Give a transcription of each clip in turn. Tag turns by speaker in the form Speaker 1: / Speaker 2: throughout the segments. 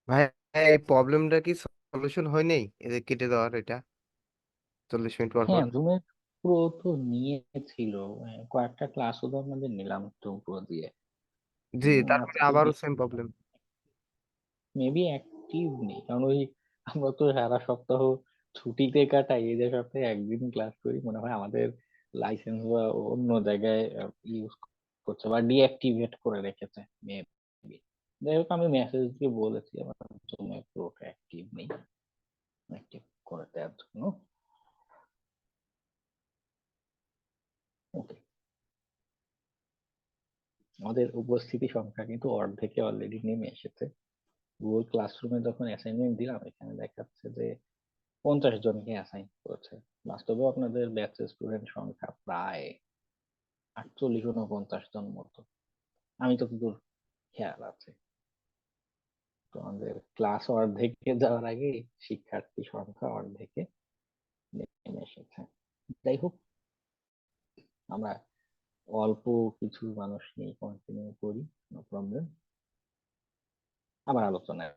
Speaker 1: ভাই, এই প্রবলেমটা কি সলিউশন হয় নাই, এই যে কেটে দেওয়ার এটা 40 মিনিট পর পর?
Speaker 2: হ্যাঁ, জুমের প্রো তো নিয়েছিল। কয়েকটা ক্লাসও তো আপনাদের নিলাম জুম প্রো দিয়ে,
Speaker 1: জি,
Speaker 2: কিন্তু
Speaker 1: তারপরে
Speaker 2: আজকে
Speaker 1: আবারও সেম প্রবলেম।
Speaker 2: মেবি অ্যাক্টিভ নেই, কারণ ওই আমরা তো সারা সপ্তাহ ছুটিতে কাটাই, এই যে সপ্তাহে একদিন ক্লাস করি, মনে হয় আমাদের লাইসেন্স বা অন্য জায়গায় ইউজ করছে বা ডিঅ্যাক্টিভেট করে রেখেছে মেবি। যাই হোক, আমি মেসেজ দিয়ে বলেছি আমার জুমে প্রোটা অ্যাক্টিভ নেই, অ্যাক্টিভ করে দেওয়ার জন্য। ওকে, আমাদের উপস্থিতি সংখ্যা কিন্তু অর্ধেকে অলরেডি নেমে এসেছে। গুগল ক্লাসরুমে যখন অ্যাসাইনমেন্ট দিলাম, এখানে দেখাচ্ছে যে 50 জনকে অ্যাসাইন করেছে। বাস্তবে আপনাদের ব্যাচের স্টুডেন্ট সংখ্যা প্রায় 48 49 জন মতো, আমি তো দূর খেয়াল আছে। তো আমাদের ক্লাস অর্ধেকে যাওয়ার আগে শিক্ষার্থী সংখ্যা অর্ধেকে নেমে এসেছে। যাই হোক, আমরা অল্প কিছু মানুষ নিয়ে কন্টিনিউ করি, নো প্রবলেম। আবার আলোচনায়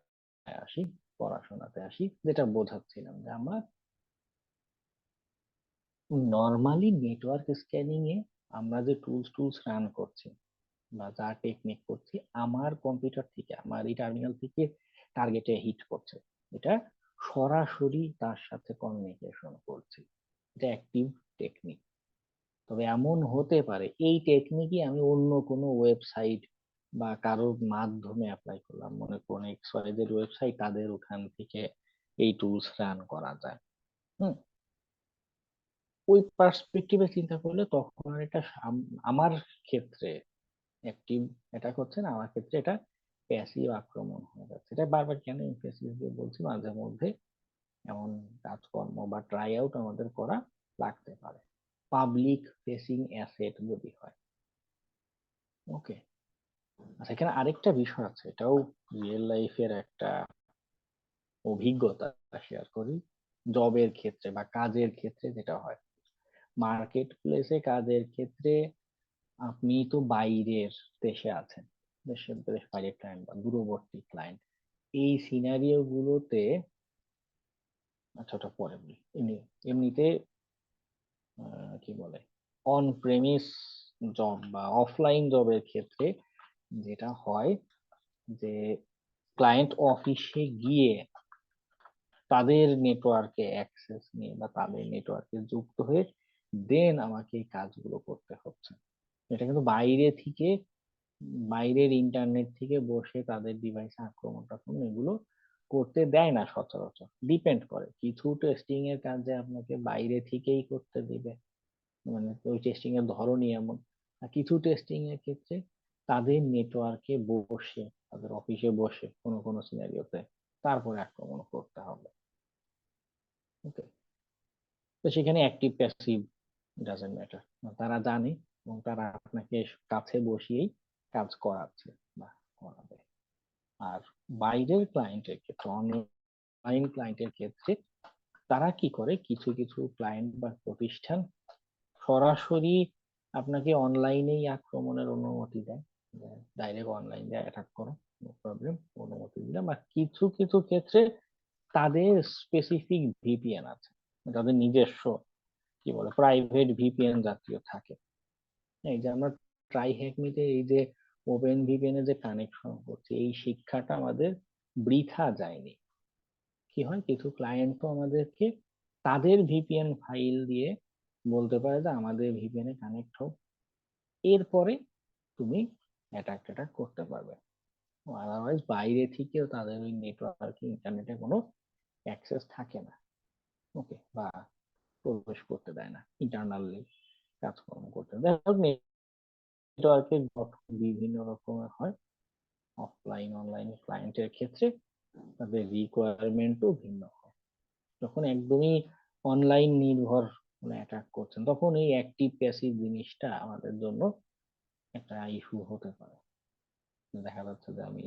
Speaker 2: আসি, পড়াশোনাতে আসি। যেটা বোঝাচ্ছিলাম যে আমরা নর্মালি নেটওয়ার্ক স্ক্যানিং এ আমরা যে টুলস টুলস রান করছি বা যা টেকনিক করছি, আমার কম্পিউটার থেকে, আমার এই টার্মিনাল থেকে টার্গেটে হিট করছে, এটা সরাসরি তার সাথে কমিউনিকেশন করছি। এটা অ্যাক্টিভ টেকনিক। তবে এমন হতে পারে এই টেকনিকই আমি অন্য কোনো ওয়েবসাইট বা কারোর মাধ্যমে অ্যাপ্লাই করলাম, মনে করুন এক্স ওয়াই জেড ওয়েবসাইট, তাদের ওখান থেকে এই টুলস রান করা যায়। হুম, ওই পার্সপেক্টিভে চিন্তা করলে তখন আর এটা আমার ক্ষেত্রে অ্যাক্টিভ অ্যাটাক হচ্ছে না, আমার ক্ষেত্রে এটা প্যাসিভ আক্রমণ হয়ে যাচ্ছে। এটা বারবার কেন এমফেসিস দিয়ে বলছি, মাঝে মধ্যে এমন কাজকর্ম বা ট্রাই আউট আমাদের করা লাগতে পারে, পাবলিক ফেসিং অ্যাসেট যদি হয়। ওকে, আচ্ছা, এখানে আরেকটা বিষয় আছে, এটাও রিয়েল লাইফের একটা অভিজ্ঞতা শেয়ার করি। জবের ক্ষেত্রে বা কাজের ক্ষেত্রে যেটা হয়, মার্কেট প্লেসে কাজের ক্ষেত্রে আপনি তো বাইরের দেশে আছেন, দেশের দেশ বাইরের ক্লায়েন্ট বা দূরবর্তী ক্লায়েন্ট, এই সিনারিও গুলোতে, আচ্ছা ওটা পরে বলি। এমনিতে কি বলে, অন প্রেমিস জব বা অফলাইন জবের ক্ষেত্রে যেটা হয় যে ক্লায়েন্ট অফিসে গিয়ে তাদের নেটওয়ার্কে অ্যাক্সেস নিয়ে বা তাদের নেটওয়ার্কে যুক্ত হয়ে দেন আমাকে এই কাজগুলো করতে হচ্ছে। এটা কিন্তু বাইরে থেকে, বাইরের ইন্টারনেট থেকে বসে তাদের ডিভাইসে আক্রমণ টাক্রমণ এগুলো করতে দেয় না সচরাচর। ডিপেন্ড করে, কিছু টেস্টিং এর কাজে আপনাকে বাইরে থেকেই করতে দিবে, মানে ওই টেস্টিং এর ধরনই এমন। আর কিছু টেস্টিং এর ক্ষেত্রে তাদের নেটওয়ার্কে বসে, তাদের অফিসে বসে কোনো কোনো সিনারিওতে তারপরে আক্রমণ করতে হবে। ওকে, তো সেখানে অ্যাক্টিভ প্যাসিভ ডাজেন্ট ম্যাটার, তারা জানে এবং তারা আপনাকে কাছে বসিয়েই কাজ করাচ্ছে বা করাবে। আর বাইরের ক্লায়েন্টের ক্ষেত্রে, অনলাইন ক্লায়েন্টের ক্ষেত্রে তারা কি করে, কিছু কিছু ক্লায়েন্ট বা প্রতিষ্ঠান সরাসরি আপনাকে অনলাইনেই আক্রমণের অনুমতি দেয়, ডাইরেক্ট অনলাইনে অ্যাটাক করো, নো প্রবলেম, অনুমতি দিলাম। আর কিছু কিছু ক্ষেত্রে তাদের স্পেসিফিক ভিপিএন আছে, তাদের নিজস্ব কি বলে প্রাইভেট ভিপিএন জাতীয় থাকে। এই যে আমরা ট্রাই হ্যাকমিতে এই যে ওপেন ভিপিএন এ যে কানেকশন করছি, এই শিক্ষাটা আমাদের বৃথা যায়নি। কি হয়, কিছু ক্লায়েন্ট তো আমাদেরকে তাদের ভিপিএন ফাইল দিয়ে বলতে পারে যে আমাদের ভিপিএন এ কানেক্ট হোক, এরপরে তুমি অ্যাটাক ট্যাটাক করতে পারবে। আদারওয়াইজ বাইরে থেকেও তাদের ওই নেটওয়ার্কে ইন্টারনেটে কোনো অ্যাক্সেস থাকে না। ওকে, বা প্রবেশ করতে দেয় না, ইন্টারনালি কাজকর্ম করতে দেয়। নেটওয়ার্কের গঠন বিভিন্ন রকমের হয়, অফলাইন অনলাইন ক্লায়েন্টের ক্ষেত্রে তাদের রিকোয়ারমেন্টও ভিন্ন হয়। যখন একদমই অনলাইন নির্ভর মানে অ্যাটাক করছেন, তখন এই অ্যাক্টিভ প্যাসিভ জিনিসটা আমাদের জন্য একটা ইস্যু হতে পারে। দেখা যাচ্ছে যে আমি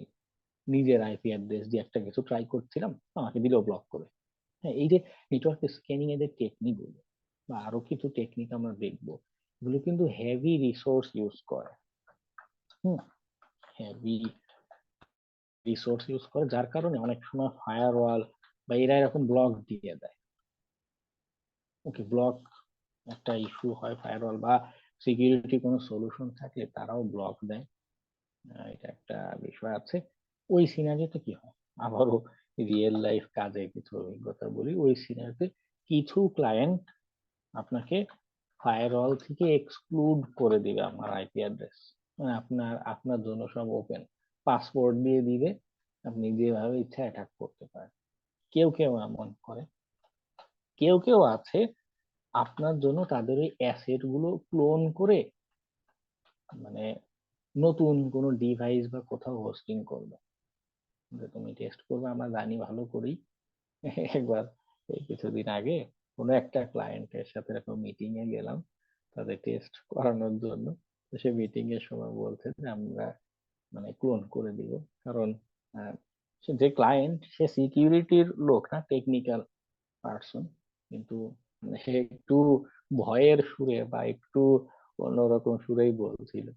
Speaker 2: নিজের আইপি অ্যাড্রেস দিয়ে একটা কিছু ট্রাই করছিলাম, আমাকে দিল ব্লক করে। হ্যাঁ, এই যে নেটওয়ার্ক স্ক্যানিং এর যে টেকনিক গুলো বা আরো কিছু টেকনিক আমরা দেখবো, এগুলো কিন্তু হেভি রিসোর্স ইউজ করে। হুম, হেভি রিসোর্স ইউজ করে, যার কারণে অনেক সময় ফায়ারওয়াল বা এরা এরকম ব্লক দিয়ে দেয়। ওকে, ব্লক একটা ইস্যু হয়, ফায়ারওয়াল বা সিকিউরিটি কোনো সলিউশন থাকলে তারাও ব্লক দেয়। এটা একটা বিষয় আছে। ওই সিনারিওতে কি হয়, আবারও রিয়েল লাইফ কাজে কিছু অভিজ্ঞতা বলি। ওই সিনারিওতে কিছু ক্লায়েন্ট আপনাকে ফায়ারওয়াল থেকে এক্সক্লুড করে দিবে আমার আইপি অ্যাড্রেস, মানে আপনার আপনার জন্য সব ওপেন, পাসওয়ার্ড দিয়ে দিবে, আপনি যেভাবে ইচ্ছা অ্যাটাক করতে পারেন। কেউ কেউ এমন করে, কেউ কেউ আছে আপনার জন্য তাদের ওই অ্যাসেট গুলো ক্লোন করে, মানে নতুন কোনো ডিভাইস বা কোথাও হোস্টিং করবে, যে তুমি টেস্ট করবে আমরা জানি ভালো করেই। একবার এই কিছুদিন আগে কোনো একটা ক্লায়েন্টের সাথে এরকম মিটিং এ গেলাম তাদের টেস্ট করানোর জন্য। তো সে মিটিং এর সময় বলছে যে আমরা মানে ক্লোন করে দিব, কারণ আহ, সে যে ক্লায়েন্ট সে সিকিউরিটির লোক না, টেকনিক্যাল পার্সন, কিন্তু মানে সে একটু ভয়ের সুরে বা একটু অন্যরকম সুরেই বলছিল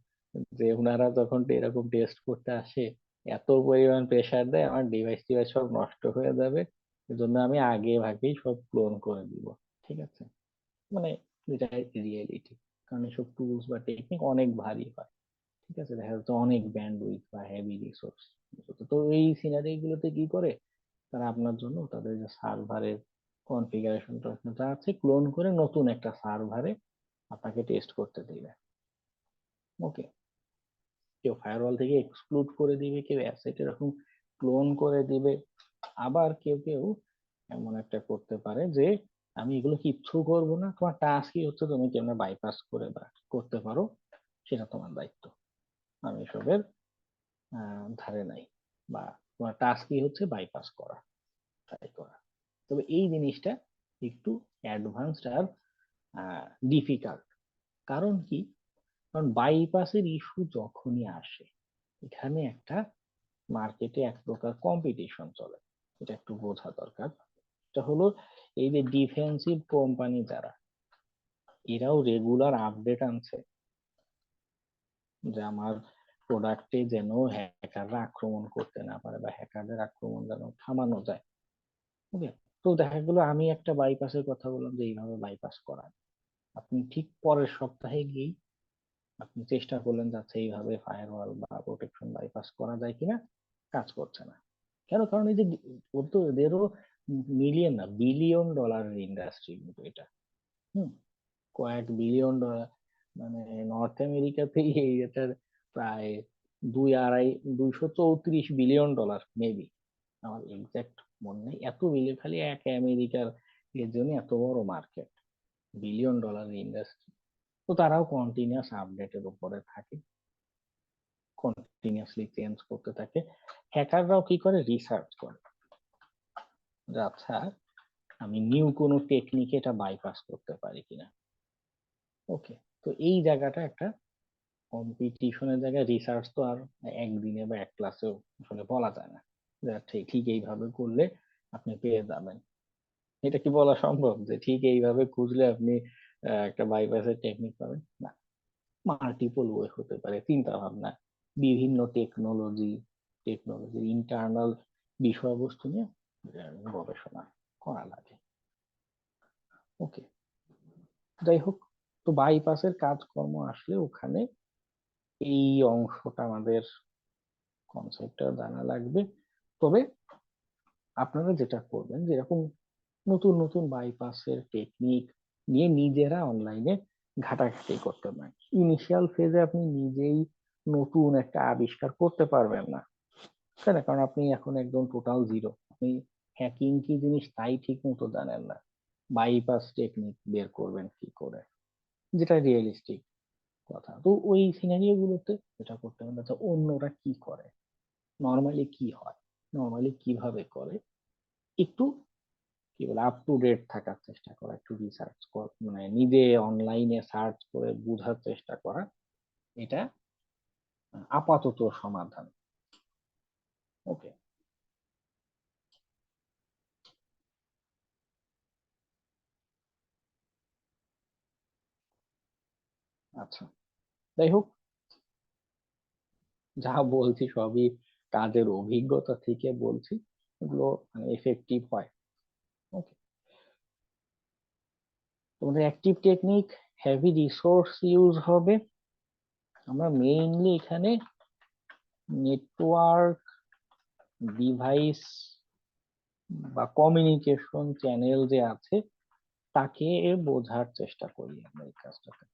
Speaker 2: যে ওনারা যখন এরকম টেস্ট করতে আসে এত পরিমাণ প্রেসার দেয় আমার ডিভাইস টিভাইস সব নষ্ট হয়ে যাবে, এজন্য আমি আগে ভাগেই সব ক্লোন করে দিব। ঠিক আছে, মানে এটা রিয়েলিটি, কারণ এসব টুলস বা টেকনিক অনেক ভারী হয়। ঠিক আছে, দেখা যাচ্ছে অনেক ব্যান্ডউইথ বা হেভি রিসোর্স। তো এই সিনারি গুলোতে কি করে, তারা আপনার জন্য তাদের যে সার্ভারের কনফিগারেশন যা আছে ক্লোন করে নতুন একটা সার্ভারে আপনাকে টেস্ট করতে দিবে। ওকে, কেউ ফায়ারওয়াল থেকে এক্সক্লুড করে দিবে, কেউ অ্যাসেট এরকম ক্লোন করে দিবে, আবার কেউ কেউ এমন একটা করতে পারে যে আমি এগুলো কিচ্ছু করব না, তোমার টাস্কই হচ্ছে তুমি কেমনে বাইপাস করে বা করতে পারো সেটা তোমার দায়িত্ব, আমি এসবের ধারে নাই, বা তোমার টাস্কই হচ্ছে বাইপাস করা, ট্রাই করা। তবে এই জিনিসটা একটু অ্যাডভান্সড আর ডিফিকাল্ট। কারণ কি, কারণ বাইপাসের ইস্যু যখনই আসে এখানে একটা মার্কেটে এক প্রকার কম্পিটিশন চলে, এটা একটু বোঝা দরকার। এটা হলো এই যে ডিফেন্সিভ কোম্পানি যারা, এরাও রেগুলার আপডেট আনছে যে আমার প্রোডাক্টে যেন হ্যাকাররা আক্রমণ করতে না পারে বা হ্যাকারদের আক্রমণ যেন থামানো যায়। ওকে, তো দেখা গেলো আমি একটা বাইপাসের কথা বললাম যে এইভাবে বাইপাস করা, আপনি ঠিক পরের সপ্তাহে গিয়েই আপনি চেষ্টা করলেন যে আচ্ছা এইভাবে ফায়ারওয়াল বা প্রোটেকশন বাইপাস করা যায় কিনা, কাজ করছে না। কেন, কারণ এই যে ওর তো এদেরও মিলিয়ন না বিলিয়ন ডলারের ইন্ডাস্ট্রি কিন্তু এটা। হুম, কয়েক বিলিয়ন ডলার, মানে নর্থ আমেরিকাতে এই এটার প্রায় 234 বিলিয়ন ডলার মেবি, আমার এক্সাক্ট মনে নেই, এত বিলিয়ন খালি এক আমেরিকার, এর জন্য এত বড় মার্কেট, বিলিয়ন ডলার ইন্ডাস্ট্রি। তো তারাও কন্টিনিউয়াস আপডেটের উপরে থাকে, কন্টিনিউয়াসলি চেঞ্জ করতে থাকে। হ্যাকাররাও কি করে, রিসার্চ করে যে আচ্ছা আমি নিউ কোনো টেকনিক এটা বাইপাস করতে পারি কিনা। ওকে, তো এই জায়গাটা একটা কম্পিটিশনের জায়গায়, রিসার্চ তো আর একদিনে বা এক ক্লাসেও আসলে বলা যায় না যে ঠিক ঠিক এইভাবে করলে আপনি পেয়ে যাবেন। এটা কি বলা সম্ভব যে ঠিক এইভাবে খুঁজলে আপনি একটা বাইপাসের টেকনিক পাবেন? না, মাল্টিপল ওয়ে হতে পারে, চিন্তা ভাবনা, বিভিন্ন টেকনোলজির ইন্টারনাল বিষয়বস্তু নিয়ে গবেষণা করা লাগে। ওকে, যাই হোক, তো বাইপাসের কাজকর্ম আসলে ওখানে এই অংশটা আমাদের কনসেপ্টটা জানা লাগবে। তবে আপনারা যেটা করবেন, যেরকম নতুন নতুন বাইপাসের টেকনিক নিয়ে নিজেরা অনলাইনে ঘাটাঘাটি করতে পারেন, ইনিশিয়াল ফেজে আপনি নিজেই নতুন একটা আবিষ্কার করতে পারবেন না, তাই না? কারণ আপনি এখন একদম টোটাল জিরো, আপনি হ্যাকিং কি জিনিস তাই ঠিক মতো জানেন না, বাইপাস টেকনিক বের করবেন কি করে, যেটা রিয়েলিস্টিক কথা। তো ওই সিনারিও গুলোতে যেটা করতে হবে, আচ্ছা অন্যরা কি করে, নর্মালি কি হয়, নর্মালি কিভাবে করে, একটু কি বলে আপ টু ডেট থাকার চেষ্টা করা, একটু রিসার্চ কর, মানে নিজে অনলাইনে সার্চ করে বোঝার চেষ্টা করা, এটা আপাতত সমাধান। ওকে, আচ্ছা, যাই হোক, যা বলছি সবই কাজের অভিজ্ঞতা থেকে বলছি, এগুলো মানে এফেক্টিভ হয়। ওকে, তোমাদের active technique heavy resource use হবে। আমরা মেইনলি এখানে নেটওয়ার্ক ডিভাইস বা কমিউনিকেশন চ্যানেল যে আছে তাকে বোঝার চেষ্টা করি আমরা এই কাজটাতে,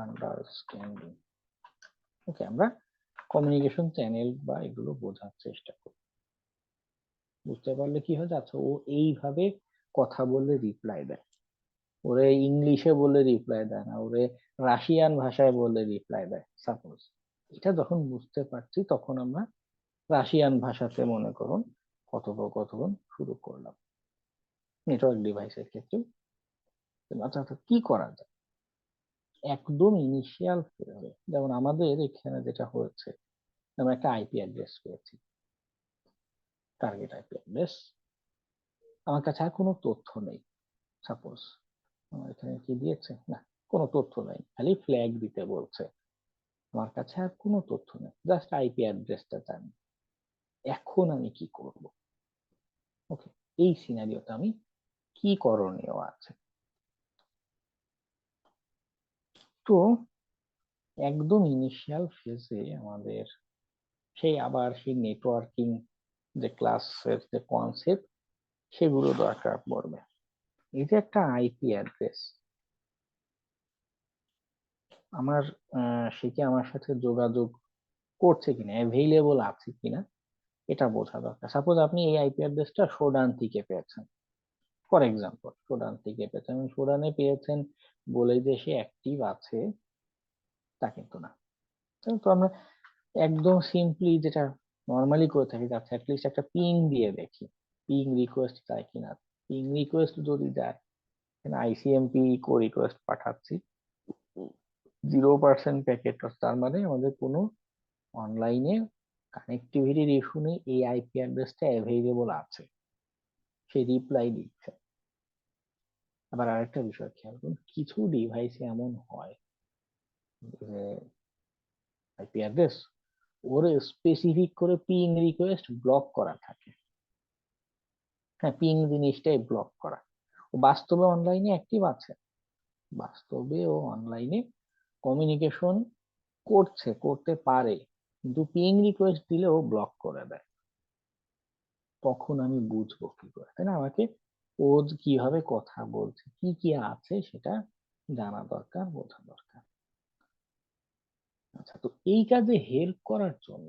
Speaker 2: আন্ডারস্ট্যান্ডিং। ওকে, আমরা কমিউনিকেশন চ্যানেল বা এগুলো বোঝার চেষ্টা করি। বুঝতে পারলে কি হয়, আচ্ছা ও এইভাবে কথা বললে রিপ্লাই দেয়, ওরে ইংলিশে বললে রিপ্লাই দেয় না, ওরে রাশিয়ান ভাষায় বললে রিপ্লাই দেয় সাপোজ। এটা যখন বুঝতে পারছি তখন আমরা রাশিয়ান ভাষাতে মনে করুন কথোপকথন শুরু করলাম নেটওয়ার্ক ডিভাইসের ক্ষেত্রে। আচ্ছা আচ্ছা, কি করা যায় একদম ইনিশিয়াল ফেজে? যেমন আমাদের এখানে যেটা হয়েছে, আমরা একটা আইপি অ্যাড্রেস পেয়েছি, টার্গেট আইপি অ্যাড্রেস। আমার কাছে আর কোনো তথ্য নেই, সাপোজ আমার এখানে কি দিয়েছে, না কোনো তথ্য নেই, খালি ফ্ল্যাগ দিতে বলছে। আমার কাছে আর কোনো তথ্য নেই, জাস্ট আইপি অ্যাড্রেসটা জানি। এখন আমি কি করব? ওকে, এই সিনারিওতে আমি কি করণীয় আছে? তো একদম ইনিশিয়াল ফেজে আমাদের সেই নেটওয়ার্কিং যে ক্লাসের যে কনসেপ্ট সেগুলো দরকার পড়বে। এই যে একটা আইপি অ্যাড্রেস, আমার সে কি আমার সাথে যোগাযোগ করছে কিনা, অ্যাভেইলেবল আছে কিনা, এটা বোঝা দরকার। সাপোজ আপনি এই আইপি অ্যাড্রেসটা সোডান থেকে পেয়েছেন, ফর এক্সাম্পল সোডান থেকে পেয়েছেন, সোডানে পেয়েছেন বলে যে সে অ্যাক্টিভ আছে তা কিন্তু না। তো আমরা একদম সিম্পলি যেটা নর্মালি করে থাকি, আচ্ছা অ্যাটলিস্ট একটা পিং দিয়ে দেখি, পিং রিকোয়েস্ট যায় কিনা। পিং রিকোয়েস্ট যদি যায়, আইসিএমপি কো রিকোয়েস্ট পাঠাচ্ছি, 0% প্যাকেট, তার মানে আমাদের কোনো অনলাইনে কানেক্টিভিটির ইস্যু নেই, এই আইপি অ্যাড্রেসটা অ্যাভেইলেবল আছে, সে রিপ্লাই দিচ্ছে। আবার আরেকটা বিষয় খেয়াল করুন, কিছু ডিভাইসে এমন হয় যে আইপি অ্যাড্রেস ওর স্পেসিফিক করে পিং রিকোয়েস্ট ব্লক করা থাকে। হ্যাঁ, পিং জিনিসটাই ব্লক করা। ও বাস্তবে অনলাইনে অ্যাক্টিভ আছে, বাস্তবে ও অনলাইনে কমিউনিকেশন করতে পারে, কিন্তু পিং রিকোয়েস্ট দিলে ও ব্লক করে দেয়। তখন আমি বুঝবো কি করে, তাই না? আমাকে ও কিভাবে কথা বলছে, কি কি আছে সেটা জানা দরকার, বোঝা দরকার। আচ্ছা, তো এই কাজে হেল্প করার জন্য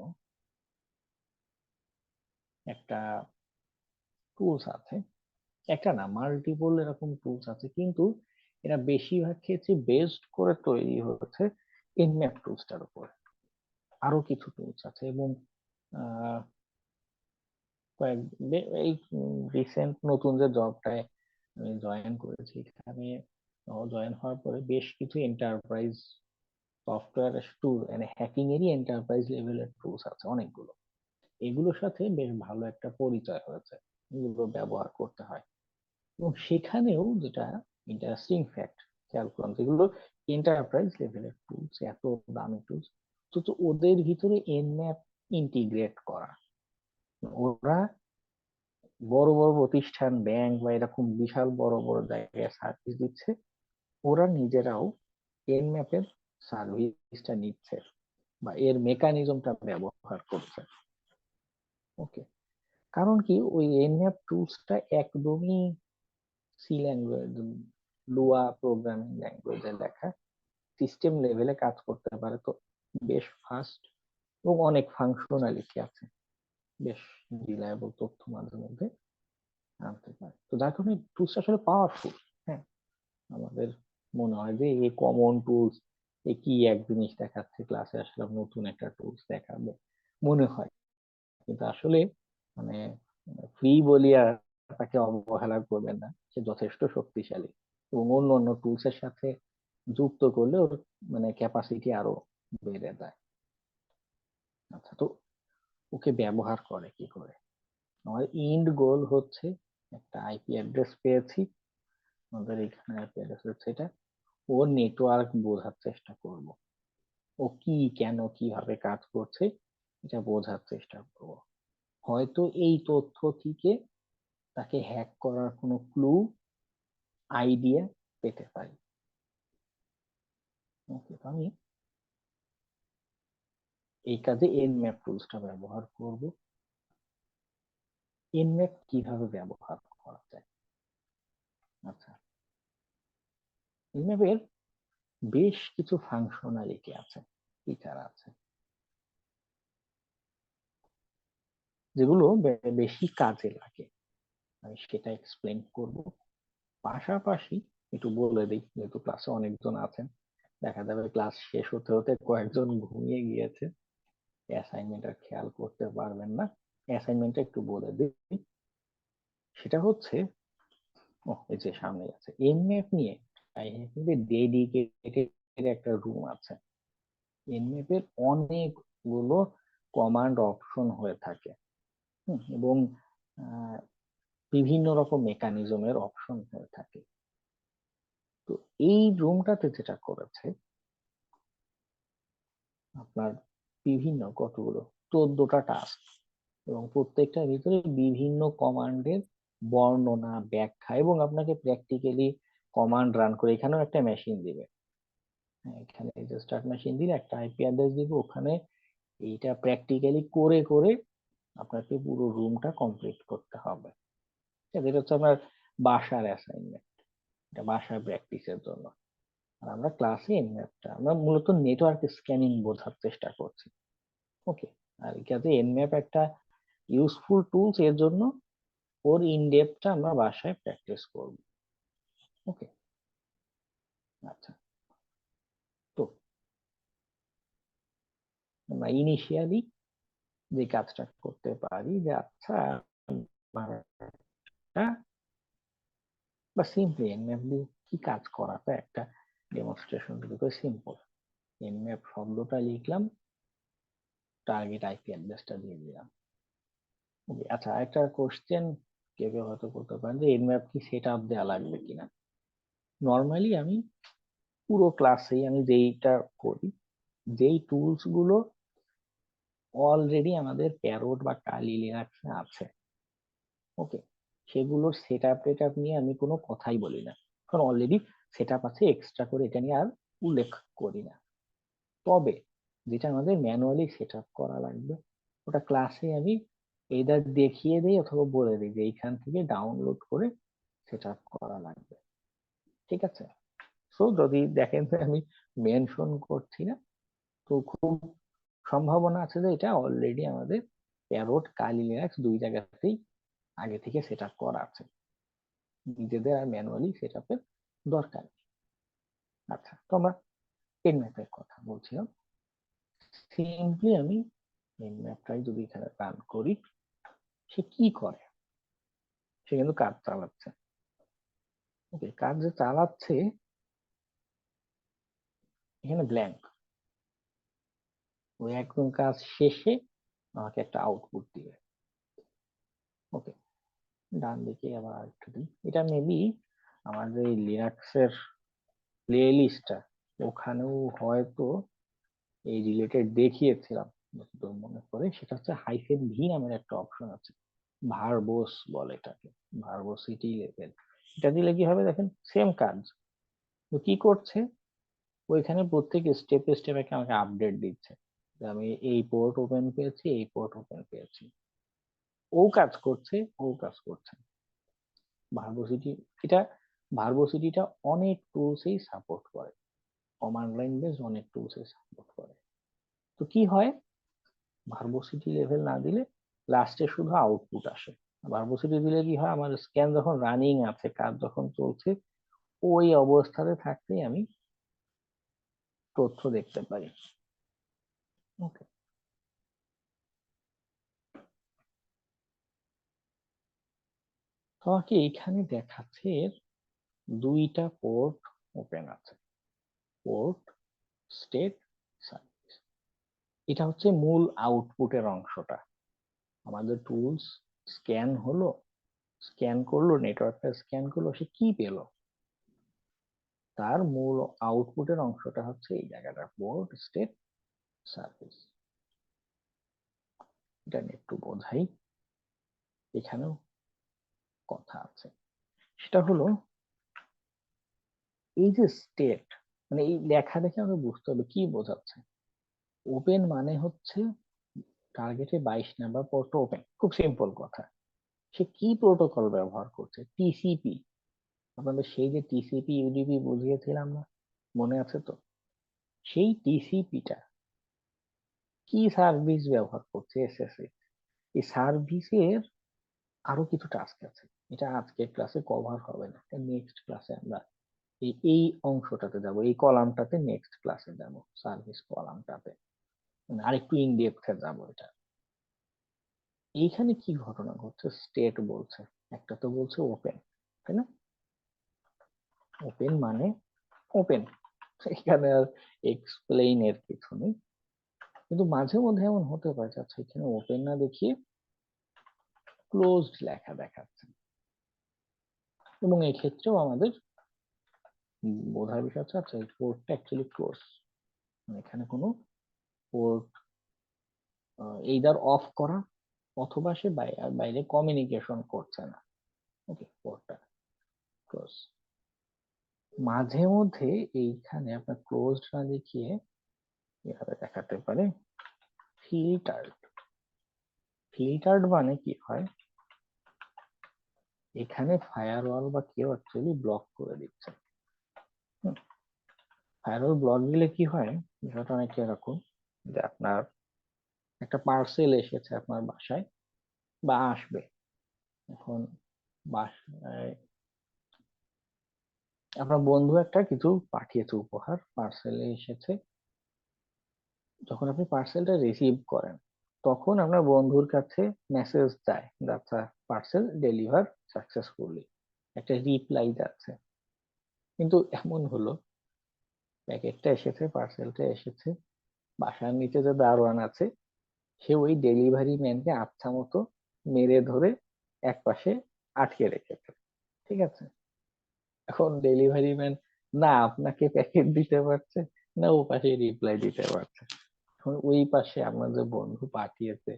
Speaker 2: একটা টুলস আছে, একটা না মাল্টিপল এরকম টুলস আছে, কিন্তু এরা বেশিরভাগ ক্ষেত্রে বেসড করে তৈরি হচ্ছে এনম্যাপ টুলসটার উপর। আরো কিছু টুলস আছে, এবং আহ, এই রিসেন্ট নতুন যে জবটায় আমি জয়েন করেছি, এখানে জয়েন হওয়ার পরে বেশ কিছু এন্টারপ্রাইজ সফটওয়্যার টুল, মানে হ্যাকিং এরই এন্টারপ্রাইজ লেভেলের টুলস আছে অনেকগুলো। এগুলোর সাথে বেশ ভালো একটা পরিচয় হয়েছে, এগুলো ব্যবহার করতে হয়। এবং সেখানেও যেটা ইন্টারেস্টিং ফ্যাক্ট, খেয়াল করুন, যেগুলো এন্টারপ্রাইজ লেভেলের টুলস, এত দামি টুলস, তো ওদের ভিতরে এনম্যাপ ইন্টিগ্রেট করা। ওরা বড় বড় প্রতিষ্ঠান, ব্যাংক বা এরকম বিশাল বড় বড় জায়গায় সার্ভিস দিচ্ছে, ওরা নিজেরাও এনম্যাপের সার্ভিসটা নিচ্ছে বা এর মেকানিজমটা ব্যবহার করছে। ওকে, কারণ কি ওই এনম্যাপ টুলসটা একদমই সি ল্যাঙ্গুয়েজ, লুয়া প্রোগ্রামিং ল্যাঙ্গুয়েজে লেখা, সিস্টেম লেভেলে কাজ করতে পারে, তো বেশ ফাস্ট এবং অনেক ফাংশনালিটি আছে, বেশ রিলায়েবল তথ্য মাঝে মধ্যে আনতে পারে। তো যার কারণে টুলসটা আসলে পাওয়ারফুল। হ্যাঁ, আমাদের মনে হয় যে এই কমন টুলস, এ কি এক জিনিস দেখাচ্ছে, ক্লাসে আসলে নতুন একটা টুলস দেখাবে মনে হয়, কিন্তু আসলে মানে ফ্রি বলিয়া তাকে অবহেলা করবেন না, সে যথেষ্ট শক্তিশালী, এবং অন্য অন্য টুলস এর সাথে যুক্ত করলে ওর মানে ক্যাপাসিটি আরো বেড়ে যায়। আচ্ছা, তো ওকে ব্যবহার করে কি করে? আমার ইন্ড গোল হচ্ছে একটা আইপি অ্যাড্রেস পেয়েছি, আমাদের এখানে আইপি অ্যাড্রেস হচ্ছে এটা, ওর নেটওয়ার্ক বোঝার চেষ্টা করব, ও কি কেন কিভাবে কাজ করছে, এটা বোঝার চেষ্টা করব। হয়তো এই তথ্য থেকে তাকে হ্যাক করার কোনো ক্লু, আইডিয়া পেতে পারি। ওকে, তো আমি এই কাজে এনম্যাপ টুলসটা ব্যবহার করব। এনম্যাপ কিভাবে ব্যবহার করা যায়? আচ্ছা, এনম্যাপের বেশ কিছু ফাংশনালিটি আছে, ফিচার আছে, যেগুলো বেশি কাজে লাগে। আমি সেটা এক্সপ্লেন করব। পাশাপাশি একটু বলে দিই, যেহেতু ক্লাসে অনেকজন আছেন, দেখা যাবে ক্লাস শেষ হতে হতে কয়েকজন ঘুমিয়ে গিয়েছে, অ্যাসাইনমেন্ট আর খেয়াল করতে পারবেন না। অ্যাসাইনমেন্টটা একটু বলে দিই। সেটা হচ্ছে, ও এই যে সামনে আছে, এনম্যাপ নিয়ে ডেডিকেটেড একটা রুম আছে। এনম্যাপের অনেকগুলো কমান্ড অপশন হয়ে থাকে, এবং আহ, বিভিন্ন রকম মেকানিজমের অপশন হয়ে থাকে। তো এই রুমটাতে যেটা করেছে, আপনার বিভিন্ন কতগুলো 14টা টাস্ক, এবং প্রত্যেকটার ভিতরে বিভিন্ন কমান্ডের বর্ণনা, ব্যাখ্যা, এবং আপনাকে প্র্যাকটিক্যালি কমান্ড রান করে, এখানেও একটা মেশিন দিবে। হ্যাঁ, এখানে এই যে স্টার্ট মেশিন দিলে একটা আইপি অ্যাড্রেস দিবে, ওখানে এইটা প্র্যাকটিক্যালি করে করে আপনাকে পুরো রুমটা কমপ্লিট করতে হবে। ঠিক আছে, এটা হচ্ছে আপনার বাসার অ্যাসাইনমেন্ট, এটা বাসায় প্র্যাকটিসের জন্য। আর আমরা ক্লাসে এনম্যাপটা আমরা মূলত নেটওয়ার্ক স্ক্যানিং বোঝার চেষ্টা করছি। ওকে, আর এই কাজে এনম্যাপ একটা ইউজফুল টুলস, এর জন্য ওর ইনডেপথটা আমরা বাসায় প্র্যাকটিস করব। ওকে, আচ্ছা, তো আমরা ইনিশিয়ালি যে কাজটা করতে পারি, যে আচ্ছা আমার একটা, বা সিম্পলি এনম্যাপ দিয়ে কি কাজ করা যায় একটা ডেমনস্ট্রেশন দিতে করে। সিম্পল এনম্যাপ শব্দটা লিখলাম, টার্গেট আইপি অ্যাড্রেসটা দিয়ে দিলাম। ওকে, আচ্ছা, একটা কোশ্চেন কেউ কেউ হয়তো করতে পারেন যে এনম্যাপ কি সেট আপ দেওয়া লাগবে কিনা। নর্মালি আমি পুরো ক্লাসেই আমি যেইটা করি, যেই টুলস গুলো অলরেডি আমাদের প্যারোট বা কালি লিনাক্সে আছে, ওকে, সেগুলোর সেট আপ টেট আপ নিয়ে আমি কোনো কথাই বলি না, কারণ অলরেডি সেট আপ আছে, এক্সট্রা করে এটা নিয়ে আর উল্লেখ করি না। তবে যেটা আমাদের ম্যানুয়ালি সেট আপ করা লাগবে, ওটা ক্লাসে আমি এইটা দেখিয়ে দিই অথবা বলে দিই যে এইখান থেকে ডাউনলোড করে সেট আপ করা লাগবে। ঠিক আছে, সো যদি দেখেন যে আমি মেনশন করছি না, তো খুব সম্ভাবনা আছে যে এটা অলরেডি আমাদের প্যারোট কালি লিনাক্স দুই জায়গাতেই আগে থেকে সেট আপ করা আছে, নিজেদের আর ম্যানুয়ালি সেট আপের দরকার নেই। আচ্ছা, তো আমরা এনম্যাপের কথা বলছিলাম। সিম্পলি আমি এনম্যাপটাই যদি এখানে রান করি, সে কি করে? সে কিন্তু কাজ চালাচ্ছে। ওকে, কাজ যে চালাচ্ছে, এখানে ব্ল্যাঙ্ক, ওই একদম কাজ শেষে আমাকে একটা আউটপুট দিবে। ওকে, ডান দিকে আবার একটু দিই, এটা মেবি আমার যে লিনাক্সের প্লে লিস্টটা, ওখানেও হয়তো এই রিলেটেড দেখিয়েছিলাম, যতদূর মনে পড়ে। সেটা হচ্ছে হাইফেন ভি নামের একটা অপশন আছে, ভার্বোস বলে এটাকে, ভার্বোসিটি লেভেল। এটা দিলে কি হবে দেখেন, সেম কাজ, তো কি করছে, ওইখানে প্রত্যেক স্টেপে স্টেপে আমাকে আপডেট দিচ্ছে যে আমি এই পোর্ট ওপেন পেয়েছি, এই পোর্ট ওপেন পেয়েছি। ও কাজ করছে, ও কাজ করছে। ভার্বোসিটি, এটা ভার্বোসিটিটা অনেক টুলসেই সাপোর্ট করে, কমান্ড লাইন বেস অনেক টুলসে সাপোর্ট করে। তো কি হয়, ভার্বোসিটি লেভেল না দিলে লাস্টে শুধু আউটপুট আসে। ভার্বোসিটি দিলে কি হয়, আমার স্ক্যান যখন রানিং আছে, কাজ যখন চলছে, ওই অবস্থাতে থাকতেই আমি তথ্য দেখতে পারি। ওকে, তো আমাকে এখানে দেখাচ্ছে এর দুইটা পোর্ট ওপেন আছে, পোর্ট, স্টেট, সার্ভিস। এটা হচ্ছে মূল আউটপুটের অংশটা। আমাদের টুলস স্ক্যান হলো, স্ক্যান করলো, নেটওয়ার্কটা স্ক্যান করলো, সে কি পেলো, তার মূল আউটপুটের অংশটা হচ্ছে এই জায়গাটা, পোর্ট, স্টেট, সার্ভিস। এটা নিয়ে একটু বোঝাই, এখানেও কথা আছে। সেটা হলো এই যে স্টেট, মানে এই লেখা দেখে আমরা বুঝতে হবে কি বোঝাচ্ছে। ওপেন মানে হচ্ছে টার্গেটে 22 নাম্বার পোর্ট ওপেন, খুব সিম্পল কথা। সে কি প্রোটোকল ব্যবহার করছে? টিসিপি। আপনাদের সেই যে টিসিপি ইউডিপি বুঝিয়েছিলাম না, মনে আছে তো? সেই টিসিপিটা কি সার্ভিস ব্যবহার করছে? এসএসএ। এই সার্ভিসের আরো কিছু টাস্ক আছে, এটা আজকের ক্লাসে কভার হবে না, এটা নেক্সট ক্লাসে আমরা এই অংশটাতে যাব, এই কলামটাতে নেক্সট ক্লাসে যাব, সার্ভিস কলামটাতে মানে আরেকটু ইন ডেপথে যাব এটা। এইখানে কি ঘটনা ঘটছে? স্টেট বলছে, একটা তো বলছে ওপেন, তাই না? ওপেন মানে ওপেন, এখানে আর এক্সপ্লেইন এর কিছু নেই। কিন্তু মাঝে মধ্যে এমন হতে পারে, আচ্ছা এখানে ওপেন না দেখিয়ে ক্লোজড লেখা দেখাচ্ছে, এবং এই ক্ষেত্রেও আমাদের বোঝার বিষয় হচ্ছে আচ্ছা এই পোর্টটা অ্যাকচুয়ালি ক্লোজ, এখানে কোনো পোর্ট এইদার অফ করা অথবা সে বাইরে কমিউনিকেশন করছে না। ওকে, পোর্টটা ক্লোজ। মাঝে মধ্যে এইখানে আপনার ক্লোজড না দেখিয়ে এভাবে দেখাতে পারে ফিল্টার্ড। ফিল্টার্ড মানে কি হয়, এখানে ফায়ারওয়াল বা কেউ অ্যাকচুয়ালি ব্লক করে দিচ্ছে। ফায়ারওয়াল ব্লক দিলে কি হয়, বিষয়টা অনেকটা এরকম যে আপনার একটা পার্সেল এসেছে আপনার বাসায় বা আসবে, এখন বাসায় আপনার বন্ধু একটা কিছু পাঠিয়েছে, উপহার পার্সেলে এসেছে। যখন আপনি পার্সেলটা রিসিভ করেন তখন আপনার বন্ধুর কাছে মেসেজ যায় আচ্ছা পার্সেল ডেলিভার সাকসেসফুলি, একটা রিপ্লাই যাচ্ছে। কিন্তু এমন হলো প্যাকেটটা এসেছে, পার্সেলটা এসেছে, বাসার নিচে যে দারোয়ান আছে সে ওই ডেলিভারি ম্যানকে আচ্ছা মতো মেরে ধরে এক পাশে আটকে রেখেছে, ঠিক আছে? এখন ডেলিভারি ম্যান না আপনাকে প্যাকেট দিতে পারছে, না ও পাশে রিপ্লাই দিতে পারছে। এখন ওই পাশে আপনার যে বন্ধু পাঠিয়েছে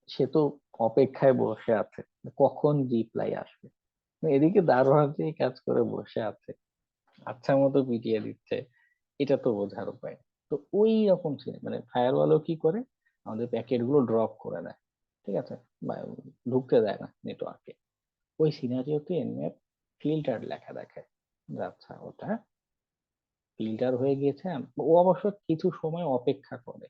Speaker 2: সে তো অপেক্ষায় বসে আছে কখন রিপ্লাই আসবে, এদিকে দারোয়ান যে কাজ করে বসে আছে আচ্ছা মতো পিটিয়ে দিচ্ছে, এটা তো বোঝার উপায় নেই। তো ওই রকম ছিল, মানে ফায়ারওয়ালও কি করে আমাদের প্যাকেট গুলো ড্রপ করে দেয়, ঠিক আছে, বা ঢুকতে দেয় না নেটওয়ার্কে। ওই সিনারিওতে এনএফ ফিল্টার লেখা দেখায় যে আচ্ছা ওটা ফিল্টার হয়ে গিয়েছে। ও অবশ্য কিছু সময় অপেক্ষা করে,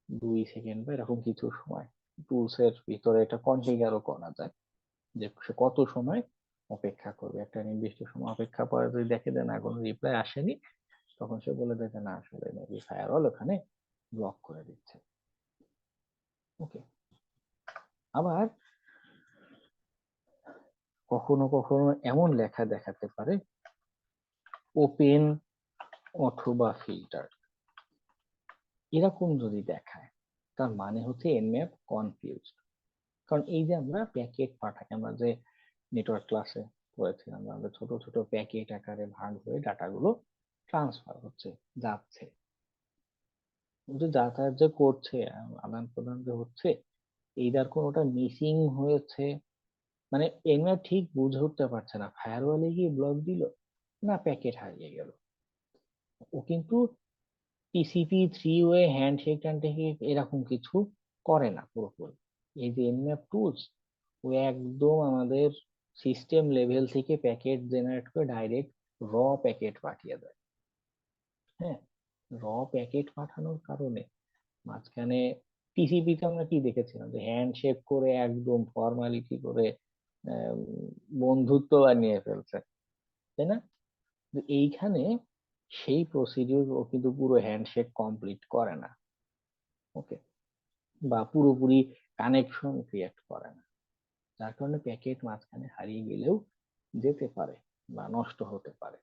Speaker 2: 2 সেকেন্ড বা এরকম কিছু সময়, টুলস এর ভিতরে এটা কনফিগারও করা যায় যে সে কত সময় অপেক্ষা করবে। একটা নির্দিষ্ট সময় অপেক্ষা পরে যদি দেখে যে না কোনো রিপ্লাই আসেনি, তখন সে বলে দেয় যে না আসলে মেবি ফায়ারওয়াল ওখানে ব্লক করে দিচ্ছে। ওকে, আবার কখনো কখনো এমন লেখা দেখাতে পারে ওপেন অথবা ফিল্টার, এরকম যদি দেখায় তার মানে হচ্ছে এনম্যাপ কনফিউজড। কারণ এই যে আমরা প্যাকেট পাঠাই, আমরা যে নেটওয়ার্ক ক্লাসে পড়েছিলাম, আমরা ছোট ছোট প্যাকেট আকারে ভাগ হয়ে ডাটাগুলো ট্রান্সফার হচ্ছে, যাচ্ছে, যে যাতায়াত যে করছে, আদান প্রদান যে হচ্ছে, এইটার কোনোটা মিসিং হয়েছে, মানে এনম্যাপ ঠিক বুঝে উঠতে পারছে না ফায়ারওয়ালে গিয়ে ব্লক দিল না প্যাকেট হারিয়ে গেল। ও কিন্তু টিসিপি থ্রি ওয়ে হ্যান্ডশেক ট্যান্ডশেক এরকম কিছু করে না পুরোপুরি। এই যে এনম্যাপ টুলস ও একদম আমাদের সিস্টেম লেভেল থেকে প্যাকেট জেনারেট করে ডাইরেক্ট র প্যাকেট পাঠিয়ে দেয়। হ্যাঁ, র প্যাকেট পাঠানোর কারণে মাঝখানে টিসিপিতে আমরা কি দেখেছিলাম যে হ্যান্ডশেক করে একদম ফর্মালিটি করে আহ, বন্ধুত্ব বানিয়ে ফেলছে, তাই না? কিন্তু এইখানে সেই প্রসিডিউর ও কিন্তু পুরো হ্যান্ডশেক কমপ্লিট করে না। ওকে, বা পুরোপুরি কানেকশন ক্রিয়েট করে না, যার কারণে প্যাকেট মাঝখানে হারিয়ে গেলেও যেতে পারে বা নষ্ট হতে পারে।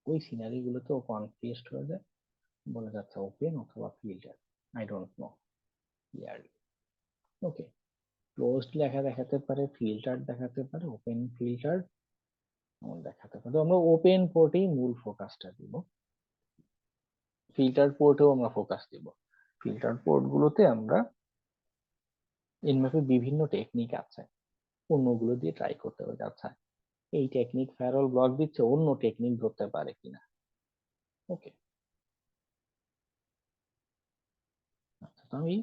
Speaker 2: ওই সিনারি গুলোতে ও কনফিউজড হয়ে যায়, বলে যাচ্ছে ওপেন অথবা filter, I don't know clearly. Okay, closed লেখা দেখাতে পারে, ফিল্টার দেখাতে পারে, ওপেন ফিল্টার এমন দেখাতে পারে। তো আমরা ওপেন পোর্টেই মূল ফোকাসটা দিব, ফিল্টার পোর্টেও আমরা ফোকাস দিব। ফিল্টার পোর্ট গুলোতে আমরা এনম্যাপে বিভিন্ন টেকনিক আছে, অন্যগুলো দিয়ে ট্রাই করতে হবে। আচ্ছা, এই টেকনিক ফায়ারওয়াল ব্লক দিচ্ছে, অন্য টেকনিক ধরতে পারে কিনা। ওকে, আচ্ছা, তো আমি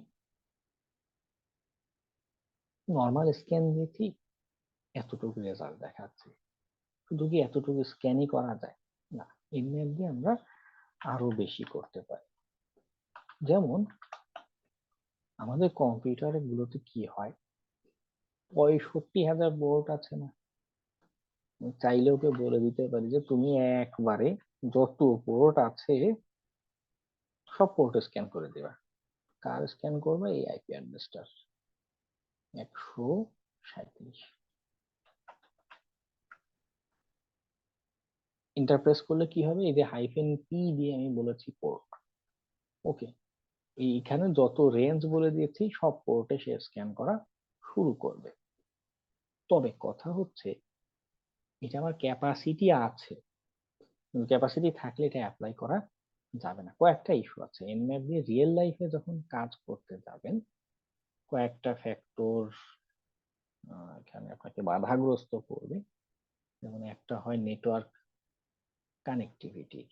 Speaker 2: নর্মাল স্ক্যান দিয়েছি, এতটুকু রেজাল্ট দেখাচ্ছে। শুধু কি এতটুকু স্ক্যানই করা যায়? না, এনম্যাপ দিয়ে আমরা আরো বেশি করতে পারি। যেমন আমাদের কম্পিউটারে গুলোতে কি হয়, 65,000 বোর্ড আছে না? আমি চাইলে ওকে বলে দিতে পারি যে তুমি একবারে যত পোর্ট আছে সব পোর্ট স্ক্যান করে দিবা। কার স্ক্যান করবে? এই আইপি অ্যাড্রেসটার 137। ইন্টারপ্রেস করলে কি হবে? এই যে হাইফেন পি দিয়ে আমি বলেছি পোর্ট, ওকে, এইখানে যত রেঞ্জ বলে দিয়েছি সব পোর্টে সে স্ক্যান করা শুরু করবে। তবে কথা হচ্ছে, এটা আমার ক্যাপাসিটি আছে, ক্যাপাসিটি থাকলে এটা অ্যাপ্লাই করা যাবে না। কয়েকটা ইস্যু আছে, এনম্যাপ দিয়ে রিয়েল লাইফে যখন কাজ করতে যাবেন কয়েকটা ফ্যাক্টর এখানে আপনাকে বাধাগ্রস্ত করবে। যেমন একটা হয় নেটওয়ার্ক কানেক্টিভিটির।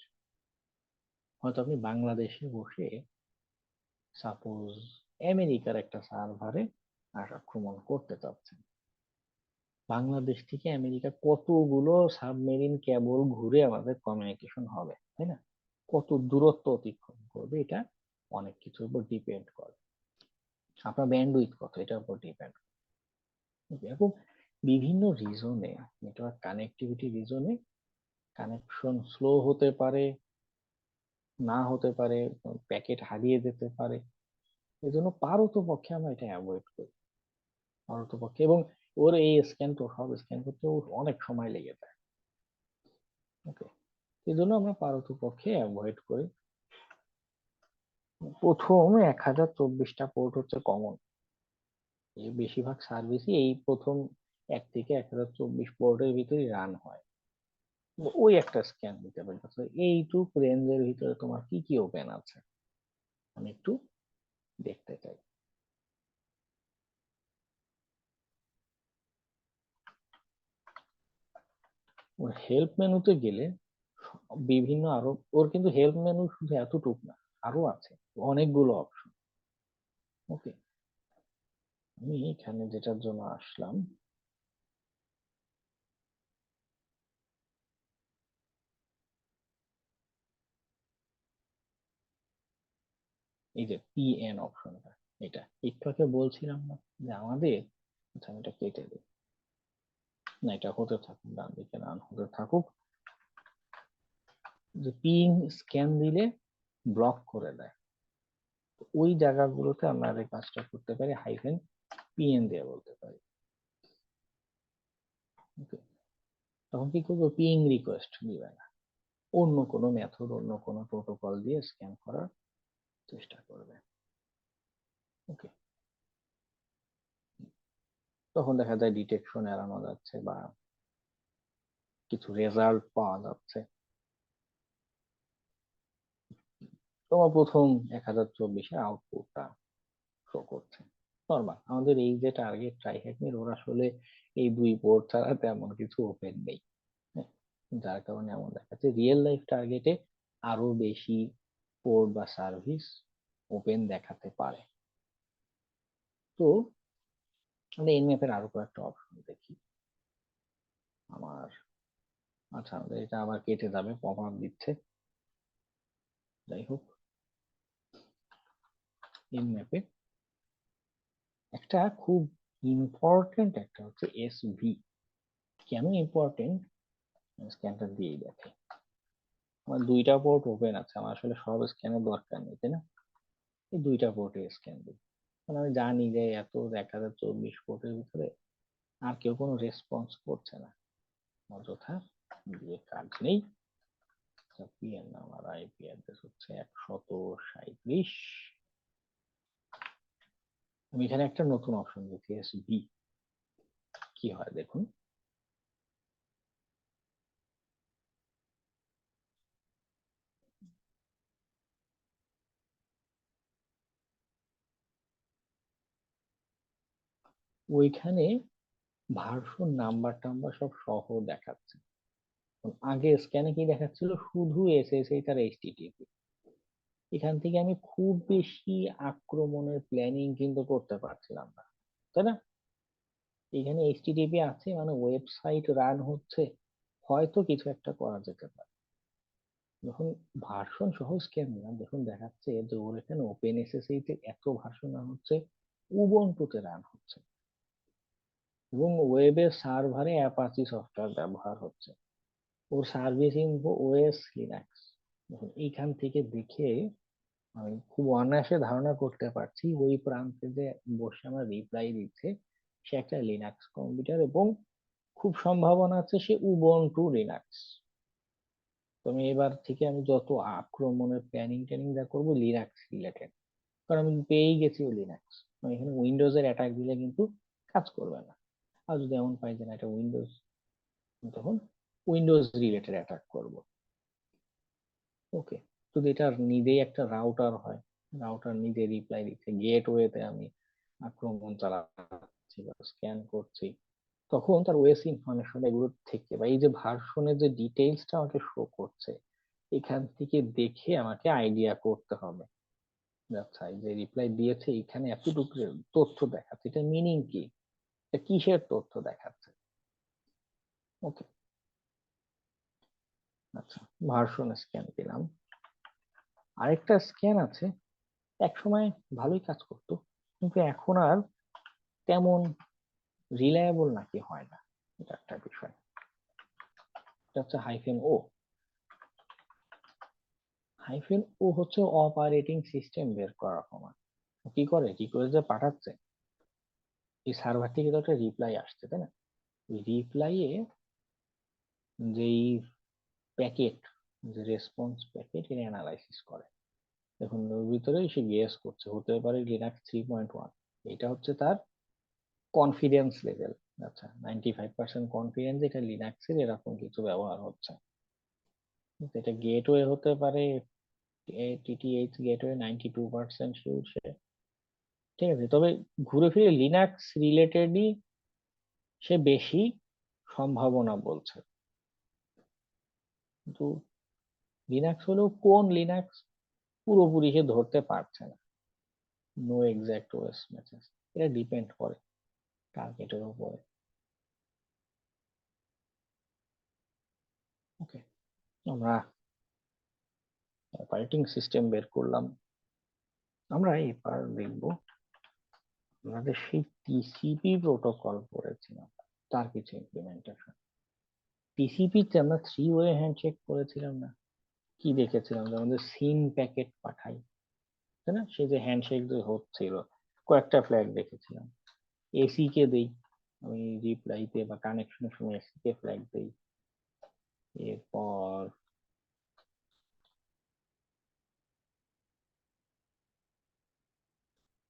Speaker 2: হয়তো আপনি বাংলাদেশে বসে সাপোজ আমেরিকার একটা সার্ভারে আক্রমণ করতে চাচ্ছেন, বাংলাদেশ থেকে আমেরিকা কতগুলো সাবমেরিন কেবল ঘুরে আমাদের কমিউনিকেশন হবে, তাই না? কত দূরত্ব অতিক্রম করবে, এটা অনেক কিছুর উপর ডিপেন্ড করে। আপনার ব্যান্ডউইথ কত, এটার উপর ডিপেন্ড করে। এবং বিভিন্ন রিজনে, নেটওয়ার্ক কানেক্টিভিটি রিজনে কানেকশন স্লো হতে পারে, না হতে পারে, প্যাকেট হারিয়ে যেতে পারে। এই জন্য পারতপক্ষে আমরা এটা অ্যাভয়েড করি, পারতপক্ষে। এবং ওর এই স্ক্যান তো সব স্ক্যান করতে ওর অনেক সময় লেগে যায়। ওকে, এই জন্য আমরা পারতপক্ষে অ্যাভয়েড করি। প্রথম 1024টা পোর্ট হচ্ছে কমন, এই বেশিরভাগ সার্ভিসই এই প্রথম 1 থেকে 1024 পোর্টের ভিতরে রান হয়। ওই একটা স্ক্যান দিতে পারি, এইটুক রেঞ্জের ভিতরে তোমার কি কি ওপেন আছে আমি একটু দেখতে চাই। ওর হেল্প মেনুতে গেলে বিভিন্ন আরো, ওর কিন্তু হেল্প মেনু শুধু এতটুক না, আরো আছে অনেকগুলো অপশন। ওকে, আমি এখানে যেটার জন্য আসলাম, এই যে পিএন অপশনটা, এটা একটু আগে বলছিলাম না যে আমাদের, আচ্ছা আমি এটা কেটে দিই, না এটা হতে থাকুক, ডান দিকে রান হতে থাকুক। যে পিং স্ক্যান দিলে ব্লক করে দেয়, ওই জায়গাগুলোতে আমরা এই কাজটা করতে পারি, হাইফেন পিএন দিয়ে বলতে পারি। ওকে, তখন কি করবো? পিং রিকোয়েস্ট দিবে না, অন্য কোনো মেথড, অন্য কোনো প্রোটোকল দিয়ে স্ক্যান করার চেষ্টা করবে। ওকে, তখন দেখা যায় ডিটেকশন এড়ানো যাচ্ছে বা কিছু রেজাল্ট পাওয়া যাচ্ছে। তোমার প্রথম 1024-এর আউটপুটটা শো করছে নর্মাল। আমাদের এই যে টার্গেট ট্রাইহ্যাকমের, ওর আসলে এই দুই পোর্ট ছাড়া তেমন কিছু ওপেন নেই, হ্যাঁ, যার কারণে এমন দেখাচ্ছে। রিয়েল লাইফ টার্গেটে আরো বেশি পোর্ট বা সার্ভিস ওপেন দেখাতে পারে। তো আমরা এনএফ এর আরো কয়েকটা অপশন দেখি আমার। আচ্ছা, আমাদের এটা আবার কেটে যাবে, পপ আপ দিচ্ছে। যাই হোক, এনএফ এ একটা খুব ইম্পর্টেন্ট একটা হচ্ছে এসভি। কেন ইম্পর্টেন্ট? স্ক্যানটা দিয়েই দেখে। আমার দুইটা পোর্ট ওপেন আছে, আমার আসলে সব স্ক্যানের দরকার নেই, তাই না? এই দুইটা পোর্টে স্ক্যান দিই, কারণ আমি জানি যে এত 1024 পোর্টের ভিতরে আর কেউ কোনো রেসপন্স করছে না, অযথা দিয়ে কাজ নেই। পিএন আমার আইপি অ্যাড্রেস হচ্ছে 137। আমি এখানে একটা নতুন অপশন দিচ্ছি, এসবি। কি হয় দেখুন, ওইখানে ভার্সন নাম্বার টাম্বার সব সহ দেখাচ্ছে। আগে স্ক্যানে কি দেখাচ্ছিল, শুধু এসএসএইচ আর এইচটিটিপি। এখান থেকে আমি খুব বেশি আক্রমণের প্ল্যানিং কিন্তু করতে পারছিলাম না, তাই না? এখানে এইচটিটিপি আছে মানে ওয়েবসাইট রান হচ্ছে, হয়তো কিছু একটা করা যেতে পারে। যখন ভার্সন সহ স্ক্যান নিলাম, দেখুন দেখাচ্ছে যে ওর এখানে ওপেন এসএসএই তে এত ভার্সন রান হচ্ছে, উবুন্টুতে রান হচ্ছে, এবং ওয়েবের সার্ভারে অ্যাপাচি সফটওয়্যার ব্যবহার হচ্ছে, ওর সার্ভিস ইনফো ওএস লিনাক্স। দেখুন এইখান থেকে দেখে আমি খুব অনায়াসে ধারণা করতে পারছি ওই প্রান্তে যে বসে আমার রিপ্লাই দিচ্ছে সে একটা লিনাক্স কম্পিউটার, এবং খুব সম্ভাবনা আছে সে উবুন্টু লিনাক্স। তো আমি এবার থেকে আমি যত আক্রমণের প্ল্যানিং ট্যানিং যা করবো লিনাক্স রিলেটেড, কারণ আমি পেয়েই গেছি ও লিনাক্স। এখানে উইন্ডোজের অ্যাটাক দিলে কিন্তু কাজ করবে না। আর যদি এমন পাই যে না এটা উইন্ডোজ, তখন উইন্ডোজ রিলেটেড অ্যাটাক করব। ওকে, যদি এটা নিজেই একটা রাউটার হয়, রাউটার নিজে রিপ্লাই দিচ্ছে, গেটওয়েতে আমি আক্রমণ চালাচ্ছি বা স্ক্যান করছি, তখন তার ওএস ইনফরমেশন এগুলো থেকে বা এই যে ভার্সনের যে ডিটেইলসটা আমাকে শো করছে, এখান থেকে দেখে আমাকে আইডিয়া করতে হবে, আচ্ছা এই যে রিপ্লাই দিয়েছে এখানে এতটুকু তথ্য দেখাচ্ছে, এটা মিনিং কি, এটা কিসের তথ্য দেখাচ্ছে। ওকে, আচ্ছা, ভার্সন স্ক্যান দিলাম। আরেকটা স্ক্যান আছে, এক সময় ভালোই কাজ করতো, কিন্তু এখন আর তেমন রিলায়েবল নাকি হয় না, এটা একটা বিষয়। এটা হচ্ছে হাইফেন ও। হাইফেন ও হচ্ছে অপারেটিং সিস্টেম বের করার সময় কি করে যে পাঠাচ্ছে, এই সার্ভার থেকে তো একটা রিপ্লাই আসছে, তাই না? ওই রিপ্লাইয়ে যেই প্যাকেট, যে রেসপন্স প্যাকেট এর অ্যানালাইসিস করে। দেখুন ওর ভিতরে সে গেস করছে হতে পারে লিনাক্স 3.1, এটা হচ্ছে তার কনফিডেন্স লেভেল। আচ্ছা, 95% কনফিডেন্স এটা লিনাক্সের এরকম কিছু ব্যবহার হচ্ছে। এটা গেটওয়ে হতে পারে, টিটিএইচ গেটওয়ে 92% শিওর সে, ঠিক আছে। তবে ঘুরে ফিরে লিনাক্স রিলেটেডই সে বেশি সম্ভাবনা বলছে, কিন্তু লিনাক্স হলেও কোন লিনাক্স পুরোপুরি সে ধরতে পারছে না। নো এক্সাক্ট ওএস মেসেজ, এটা ডিপেন্ড করে টার্গেটের উপরে। ওকে, আমরা অপারেটিং সিস্টেম বের করলাম। আমরা এবার দেখব আমাদের সেই টিসিপি প্রোটোকল পড়েছিলাম তার কিছু ইমপ্লিমেন্টেশন। টিসিপি তে আমরা 3 ওয়ে হ্যান্ডশেক করেছিলাম না, কি দেখেছিলাম যে আমাদের সিম প্যাকেট পাঠাই, তাই না? সেই যে হ্যান্ডশেক যে হচ্ছিল, কয়েকটা ফ্ল্যাগ দেখেছিলাম। এসি কে দেই, আমি রিপ্লাইতে বা কানেকশনের সময় এসি কে ফ্ল্যাগ দেই। এরপর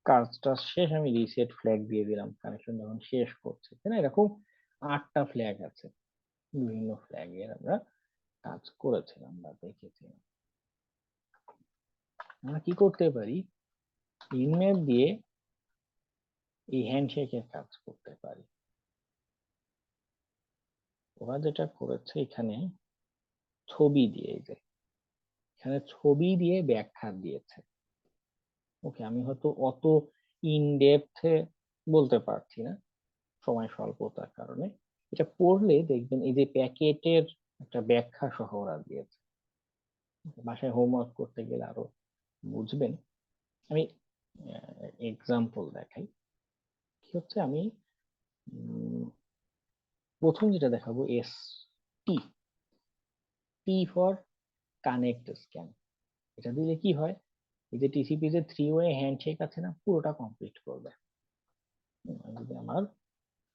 Speaker 2: কাজটা শেষ আমি রিসেট ফ্ল্যাগ দিয়ে দিলাম কানেকশন যখন শেষ করছে, তাই না? এরকম 8টা ফ্ল্যাগ আছে, বিভিন্ন ফ্ল্যাগের আমরা কাজ করেছিলাম বা দেখেছিলাম। আমরা কি করতে পারি, ইনম্যাপ দিয়ে এই হ্যান্ডশেকের কাজ করতে পারি। ওরা যেটা করেছে এখানে ছবি দিয়ে, এই যে এখানে ছবি দিয়ে ব্যাখ্যা দিয়েছে। ওকে, আমি হয়তো অত ইন ডেপথে বলতে পারছি না সময় স্বল্পতার কারণে। এটা পড়লে দেখবেন এই যে প্যাকেটের একটা ব্যাখ্যা সহ ওরা দিয়েছে, বাসায় হোমওয়ার্ক করতে গেলে আরো বুঝবেন। আমি এক্সাম্পল দেখাই। কি হচ্ছে, আমি প্রথম যেটা দেখাবো S T, T for connect scan. এটা দিলে কি হয়, এই যে টিসিপি যে 3 ওয়ে হ্যান্ডশেক আছে না, পুরোটা কমপ্লিট করবে। আমি যদি আমার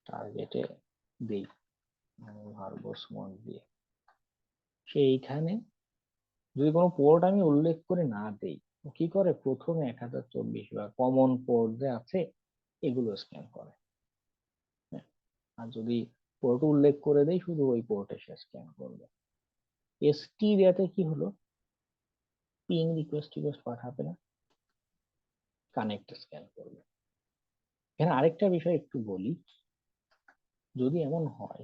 Speaker 2: টার্গেটে দিই ভার্বস মড দিয়ে, সেইখানে যদি কোনো পোর্ট আমি উল্লেখ করে না দেই, ও কি করে প্রথমে 1024 বা কমন পোর্ট যে আছে এগুলো স্ক্যান করে। হ্যাঁ, আর যদি পোর্ট উল্লেখ করে দেই শুধু ওই পোর্টে সে স্ক্যান করবে। এসটি দেওয়াতে কি হলো, পিং রিকোয়েস্ট টিকোয়েস্ট পাঠাবে না, কানেক্ট স্ক্যান করবে। এখানে আরেকটা বিষয় একটু বলি, যদি এমন হয়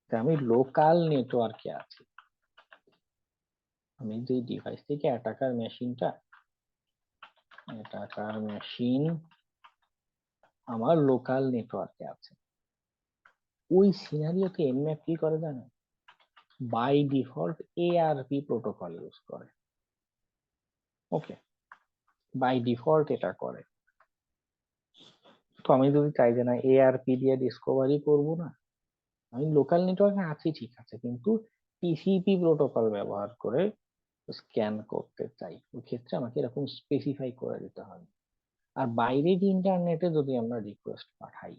Speaker 2: যে আমি লোকাল নেটওয়ার্কে আছি, আমি যে ডিভাইস থেকে অ্যাটাকার মেশিন আমার লোকাল নেটওয়ার্কে আছে, ওই সিনারিওতে এনম্যাপ কি করে জানেন, by default ARP protocol use করে। ওকে, বাই ডিফল্ট এটা করে। তো আমি যদি চাই যে না এআরপি দিয়ে ডিসকভারি করব না, আমি লোকাল নেটওয়ার্কে আছি ঠিক আছে, কিন্তু টিসিপি প্রোটোকল ব্যবহার করে স্ক্যান করতে চাই, ওই ক্ষেত্রে আমাকে এরকম স্পেসিফাই করে দিতে হবে। আর বাইরের ইন্টারনেটে যদি আমরা রিকোয়েস্ট পাঠাই,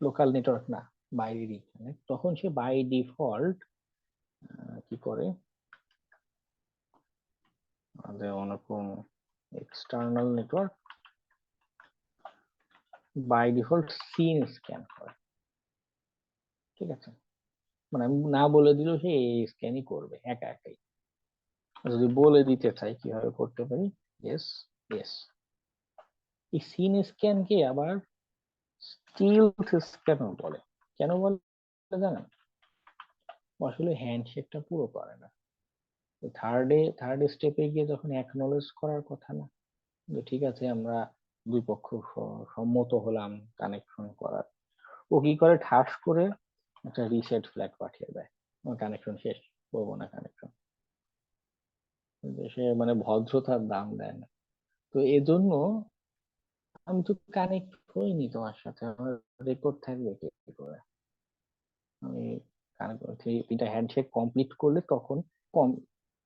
Speaker 2: লোকাল নেটওয়ার্ক না, বাইরের ইন্টারনেট, তখন সে বাই ডিফল্ট কি করে, আমাদের ওরকম external network by default SYN scan করে। ঠিক আছে, মানে আমি না বলে দিলেও সে স্ক্যানই করবে একা একাই। যদি বলে দিতে চাই কিভাবে করতে পারি, এস এস, এই সিন স্ক্যানকে আবার স্টিলথ স্ক্যানও বলে। কেন বলে জানেন, আসলে হ্যান্ডশেকটা পুরো পারে না। থার্ড স্টেপে গিয়ে যখন অ্যাকনলেজ করার কথা না, যে ঠিক আছে আমরা দুই পক্ষ সম্মত হলাম কানেকশন করার, ও কি করে ঠাস করে একটা রিসেট ফ্ল্যাগ পাঠিয়ে দেয়, কানেকশন শেষ, করবো না কানেকশন। সে মানে ভদ্রতার দাম দেয় না। তো এজন্য আমি তো কানেক্ট হইনি তোমার সাথে, আমার রেকর্ড থাকবে কি করে, আমি তিনটা হ্যান্ডশেক কমপ্লিট করলে তখন কম,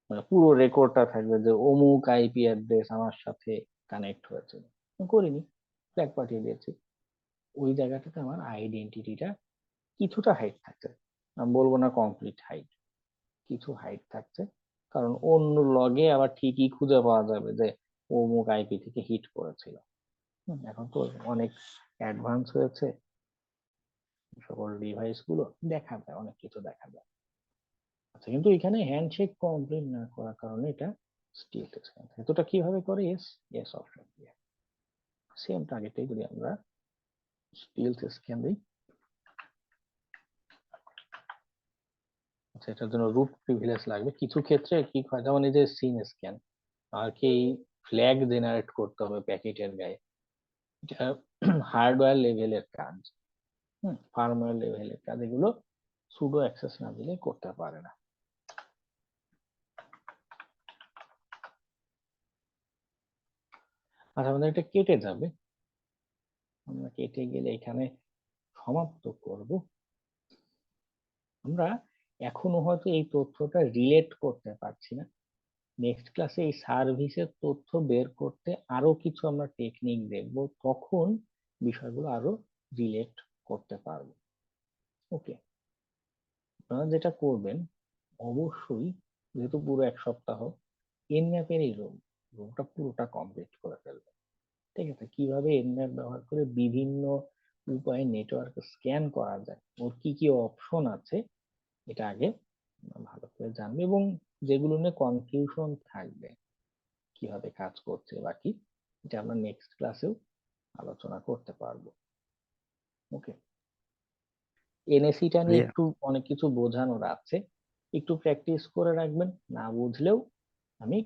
Speaker 2: মানে পুরো রেকর্ডটা থাকবে যে অমুক আইপি অ্যাড্রেস আমার সাথে কানেক্ট হয়েছে। আমি করিনি, ফ্ল্যাগ পাঠিয়ে দিয়েছি, ওই জায়গাটাতে আমার আইডেন্টিটিটা কিছুটা হাইড থাকছে, আমি বলবো না কমপ্লিট হাইড, কিছু হাইড থাকছে, কারণ অন্য লগে আবার ঠিকই খুঁজে পাওয়া যাবে যে অমুক আইপি থেকে হিট করেছিল। এখন তো অনেক অ্যাডভান্স হয়েছে সকল ডিভাইস গুলো, দেখা যায় অনেক কিছু দেখা যায়। আচ্ছা, কিন্তু এখানে হ্যান্ডশেক কমপ্লিট না করার কারণে এটা স্টিল স্ক্যান, এতটা কিভাবে করে, এস এস অপশন দিয়ে সেম টার্গেটে যদি আমরা স্টিল স্ক্যান দিই, আচ্ছা এটার জন্য রুট প্রিভিলেজ লাগবে, কিছু ক্ষেত্রে কি হয় যেমন এই যে সিন স্ক্যান আর কি ফ্ল্যাগ জেনারেট করতে হবে প্যাকেটের গায়ে, এটা হার্ডওয়্যার লেভেলের কাজ, ফার্মওয়্যার লেভেলের কাজ, এগুলো সুডো অ্যাক্সেস না দিলে করতে পারে না। আচ্ছা, আমাদের এটা কেটে যাবে, আমরা কেটে গেলে এখানে সমাপ্ত করব। আমরা এখনো হয়তো এই তথ্যটা রিলেট করতে পারছি না, নেক্সট ক্লাসে এই সার্ভিসের তথ্য বের করতে আরো কিছু আমরা টেকনিক দেখব, তখন বিষয়গুলো আরো রিলেট করতে পারবো। ওকে, আপনারা যেটা করবেন, অবশ্যই যেহেতু পুরো এক সপ্তাহ, এনম্যাপের এই রুমটা পুরোটা কমপ্লিট করে ফেলবেন। ঠিক আছে, কিভাবে এনম্যাপ ব্যবহার করে বিভিন্ন উপায়ে নেটওয়ার্ক স্ক্যান করা যায়, ওর কি কি অপশন আছে, এটা আগে ভালো করে জানবে, এবং যেগুলো নিয়ে কনফিউশন থাকবে কিভাবে কাজ করছে বাকি, এটা আমরা নেক্সট ক্লাসেও আলোচনা করতে পারবো। ওকে, এনএসিটা নিয়ে
Speaker 1: ভাইয়া
Speaker 2: একটু অনেক কিছু বোঝানোর আছে, একটু প্র্যাকটিস করে রাখবেন, না বুঝলেও আমি